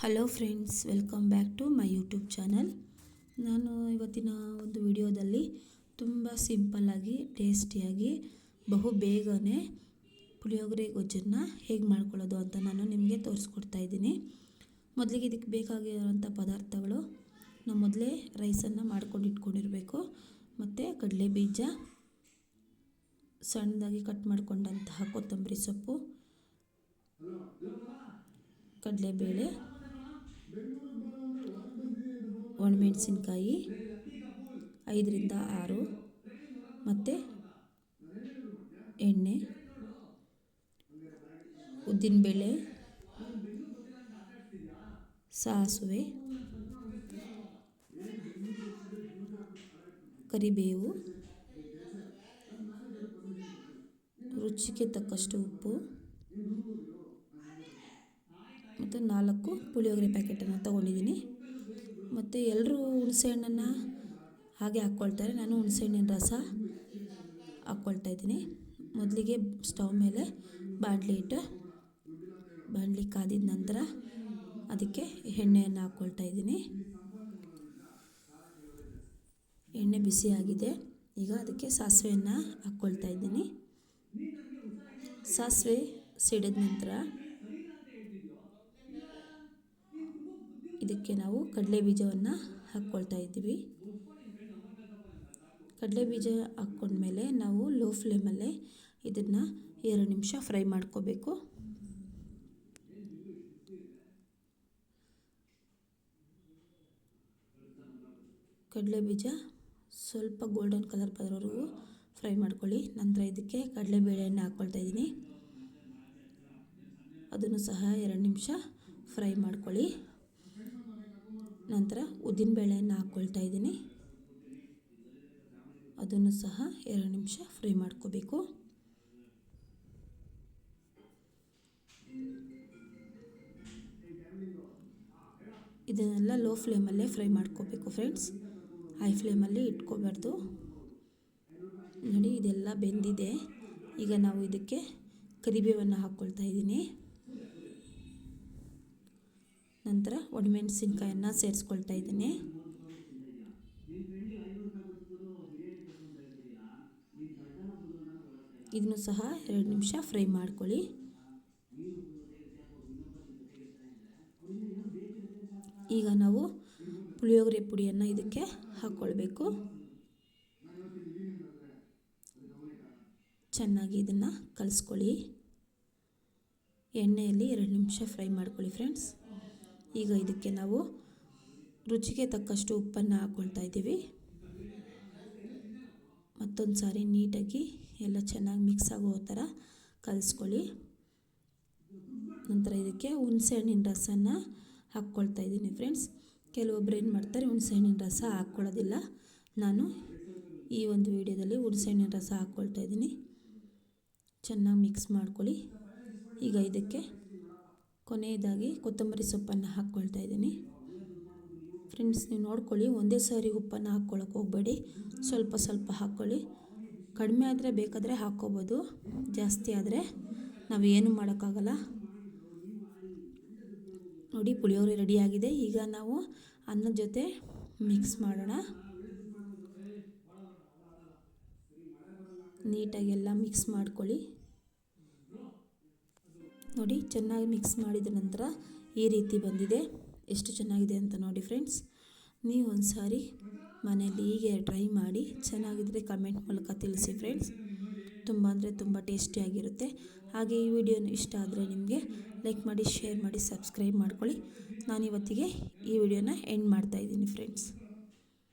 Hello friends, welcome back to my YouTube channel. ನಾನು ಇವತ್ತಿನ ಒಂದು ವಿಡಿಯೋದಲ್ಲಿ ತುಂಬ ಸಿಂಪಲ್ಲಾಗಿ ಟೇಸ್ಟಿಯಾಗಿ ಬಹು ಬೇಗನೆ ಪುಳಿಯೋಗರೆ ಗೊಜ್ಜನ್ನು ಹೇಗೆ ಮಾಡ್ಕೊಳ್ಳೋದು ಅಂತ ನಾನು ನಿಮಗೆ ತೋರಿಸ್ಕೊಡ್ತಾ ಇದ್ದೀನಿ. ಮೊದಲಿಗೆ ಇದಕ್ಕೆ ಬೇಕಾಗಿರೋಂಥ ಪದಾರ್ಥಗಳು, ನಾವು ಮೊದಲೇ ರೈಸನ್ನು ಮಾಡ್ಕೊಂಡು ಇಟ್ಕೊಂಡಿರಬೇಕು. ಮತ್ತು ಕಡಲೆ ಬೀಜ, ಸಣ್ಣದಾಗಿ ಕಟ್ ಮಾಡಿಕೊಂಡಂತಹ ಕೊತ್ತಂಬರಿ ಸೊಪ್ಪು, ಕಡಲೆಬೇಳೆ, ಒಣಮೆಣಸಿನ್ಕಾಯಿ 5ರಿಂದ 6, ಮತ್ತು ಎಣ್ಣೆ, ಉದ್ದಿನಬೇಳೆ, ಸಾಸಿವೆ, ಕರಿಬೇವು, ರುಚಿಗೆ ತಕ್ಕಷ್ಟು ಉಪ್ಪು ಮತ್ತು 4 ಪುಳಿಯೋಗರೆ ಪ್ಯಾಕೆಟನ್ನು ತೊಗೊಂಡಿದ್ದೀನಿ. ಮತ್ತು ಎಲ್ಲರೂ ಹುಣಸೆಹಣ್ಣನ್ನು ಹಾಗೆ ಹಾಕ್ಕೊಳ್ತಾರೆ, ನಾನು ಹುಣಸೆಹಣ್ಣಿನ ರಸ ಹಾಕ್ಕೊಳ್ತಾ ಇದ್ದೀನಿ. ಮೊದಲಿಗೆ ಸ್ಟವ್ ಮೇಲೆ ಬಾಣಲಿ ಇಟ್ಟು, ಬಾಣಲಿ ಕಾದಿದ ನಂತರ ಅದಕ್ಕೆ ಎಣ್ಣೆಯನ್ನು ಹಾಕ್ಕೊಳ್ತಾ ಇದ್ದೀನಿ. ಎಣ್ಣೆ ಬಿಸಿಯಾಗಿದೆ. ಈಗ ಅದಕ್ಕೆ ಸಾಸಿವೆಯನ್ನು ಹಾಕ್ಕೊಳ್ತಾ ಇದ್ದೀನಿ. ಸಾಸಿವೆ ಸಿಡಿದ ನಂತರ ಇದಕ್ಕೆ ನಾವು ಕಡಲೆ ಬೀಜವನ್ನು ಹಾಕ್ಕೊಳ್ತಾ ಇದ್ದೀವಿ. ಕಡಲೆ ಬೀಜ ಹಾಕ್ಕೊಂಡ್ಮೇಲೆ ನಾವು ಲೋ ಫ್ಲೇಮಲ್ಲೇ ಇದನ್ನು 2 ನಿಮಿಷ ಫ್ರೈ ಮಾಡ್ಕೋಬೇಕು. ಕಡಲೆ ಬೀಜ ಸ್ವಲ್ಪ ಗೋಲ್ಡನ್ ಕಲರ್ ಬರೋವರೆಗೂ ಫ್ರೈ ಮಾಡ್ಕೊಳ್ಳಿ. ನಂತರ ಇದಕ್ಕೆ ಕಡಲೆಬೇಳೆಯನ್ನು ಹಾಕ್ಕೊಳ್ತಾ ಇದ್ದೀನಿ. ಅದನ್ನು ಸಹ 2 ನಿಮಿಷ ಫ್ರೈ ಮಾಡ್ಕೊಳ್ಳಿ. ನಂತರ ಉದ್ದಿನಬೇಳೆಯನ್ನು ಹಾಕ್ಕೊಳ್ತಾ ಇದ್ದೀನಿ. ಅದನ್ನು ಸಹ 2 ನಿಮಿಷ ಫ್ರೈ ಮಾಡ್ಕೋಬೇಕು. ಇದನ್ನೆಲ್ಲ ಲೋ ಫ್ಲೇಮಲ್ಲೇ ಫ್ರೈ ಮಾಡ್ಕೋಬೇಕು ಫ್ರೆಂಡ್ಸ್, ಹೈ ಫ್ಲೇಮಲ್ಲಿ ಇಟ್ಕೋಬಾರ್ದು. ನೋಡಿ, ಇದೆಲ್ಲ ಬೆಂದಿದೆ. ಈಗ ನಾವು ಇದಕ್ಕೆ ಕರಿಬೇವನ್ನು ಹಾಕ್ಕೊಳ್ತಾ ಇದ್ದೀನಿ. ನಂತರ ಒಣಮೆಣಸಿನ್ಕಾಯನ್ನು ಸೇರಿಸ್ಕೊಳ್ತಾ ಇದ್ದೀನಿ. ಇದನ್ನು ಸಹ 2 ನಿಮಿಷ ಫ್ರೈ ಮಾಡ್ಕೊಳ್ಳಿ. ಈಗ ನಾವು ಪುಳಿಯೋಗರೆ ಪುಡಿಯನ್ನು ಇದಕ್ಕೆ ಹಾಕ್ಕೊಳ್ಬೇಕು. ಚೆನ್ನಾಗಿ ಇದನ್ನು ಕಲಿಸ್ಕೊಳ್ಳಿ. ಎಣ್ಣೆಯಲ್ಲಿ 2 ನಿಮಿಷ ಫ್ರೈ ಮಾಡ್ಕೊಳ್ಳಿ ಫ್ರೆಂಡ್ಸ್. ಈಗ ಇದಕ್ಕೆ ನಾವು ರುಚಿಗೆ ತಕ್ಕಷ್ಟು ಉಪ್ಪನ್ನು ಹಾಕ್ಕೊಳ್ತಾ ಇದ್ದೀವಿ. ಮತ್ತೊಂದು ಸಾರಿ ನೀಟಾಗಿ ಎಲ್ಲ ಚೆನ್ನಾಗಿ ಮಿಕ್ಸ್ ಆಗೋ ಥರ ಕಲಿಸ್ಕೊಳ್ಳಿ. ನಂತರ ಇದಕ್ಕೆ ಹುಣಸೆಹಣ್ಣಿನ ರಸನ ಹಾಕ್ಕೊಳ್ತಾ ಇದ್ದೀನಿ ಫ್ರೆಂಡ್ಸ್. ಕೆಲವೊಬ್ರು ಏನು ಮಾಡ್ತಾರೆ, ಹುಣಸೆಹಣ್ಣಿನ ರಸ ಹಾಕ್ಕೊಳ್ಳೋದಿಲ್ಲ. ನಾನು ಈ ಒಂದು ವಿಡಿಯೋದಲ್ಲಿ ಹುಣಸೆಹಣ್ಣಿನ ರಸ ಹಾಕ್ಕೊಳ್ತಾ ಇದ್ದೀನಿ. ಚೆನ್ನಾಗಿ ಮಿಕ್ಸ್ ಮಾಡ್ಕೊಳ್ಳಿ. ಈಗ ಇದಕ್ಕೆ ಕೊನೆಯದಾಗಿ ಕೊತ್ತಂಬರಿ ಸೊಪ್ಪನ್ನು ಹಾಕ್ಕೊಳ್ತಾ ಇದ್ದೀನಿ. ಫ್ರೆಂಡ್ಸ್, ನೀವು ನೋಡ್ಕೊಳ್ಳಿ, ಒಂದೇ ಸಾರಿ ಉಪ್ಪನ್ನು ಹಾಕ್ಕೊಳ್ಳೋಕೆ ಹೋಗಬೇಡಿ, ಸ್ವಲ್ಪ ಸ್ವಲ್ಪ ಹಾಕ್ಕೊಳ್ಳಿ. ಕಡಿಮೆ ಆದರೆ ಬೇಕಾದರೆ ಹಾಕ್ಕೋಬೋದು, ಜಾಸ್ತಿ ಆದರೆ ನಾವು ಏನು ಮಾಡೋಕ್ಕಾಗಲ್ಲ. ನೋಡಿ, ಪುಳಿಯೋಗರೆ ರೆಡಿಯಾಗಿದೆ. ಈಗ ನಾವು ಅನ್ನದ ಜೊತೆ ಮಿಕ್ಸ್ ಮಾಡೋಣ. ನೀಟಾಗಿ ಎಲ್ಲ ಮಿಕ್ಸ್ ಮಾಡ್ಕೊಳ್ಳಿ. ನೋಡಿ, ಚೆನ್ನಾಗಿ ಮಿಕ್ಸ್ ಮಾಡಿದ ನಂತರ ಈ ರೀತಿ ಬಂದಿದೆ. ಎಷ್ಟು ಚೆನ್ನಾಗಿದೆ ಅಂತ ನೋಡಿ ಫ್ರೆಂಡ್ಸ್. ನೀವು ಒಂದು ಸಾರಿ ಮನೆಯಲ್ಲಿ ಹೀಗೆ ಟ್ರೈ ಮಾಡಿ, ಚೆನ್ನಾಗಿದ್ದರೆ ಕಮೆಂಟ್ ಮೂಲಕ ತಿಳಿಸಿ ಫ್ರೆಂಡ್ಸ್. ತುಂಬ ಅಂದರೆ ತುಂಬ ಟೇಸ್ಟಿಯಾಗಿರುತ್ತೆ. ಹಾಗೆ ಈ ವಿಡಿಯೋ ಇಷ್ಟ ಆದರೆ ನಿಮಗೆ ಲೈಕ್ ಮಾಡಿ, ಶೇರ್ ಮಾಡಿ, ಸಬ್ಸ್ಕ್ರೈಬ್ ಮಾಡ್ಕೊಳ್ಳಿ. ನಾನಿವತ್ತಿಗೆ ಈ ವಿಡಿಯೋನ ಎಂಡ್ ಮಾಡ್ತಾಯಿದ್ದೀನಿ ಫ್ರೆಂಡ್ಸ್.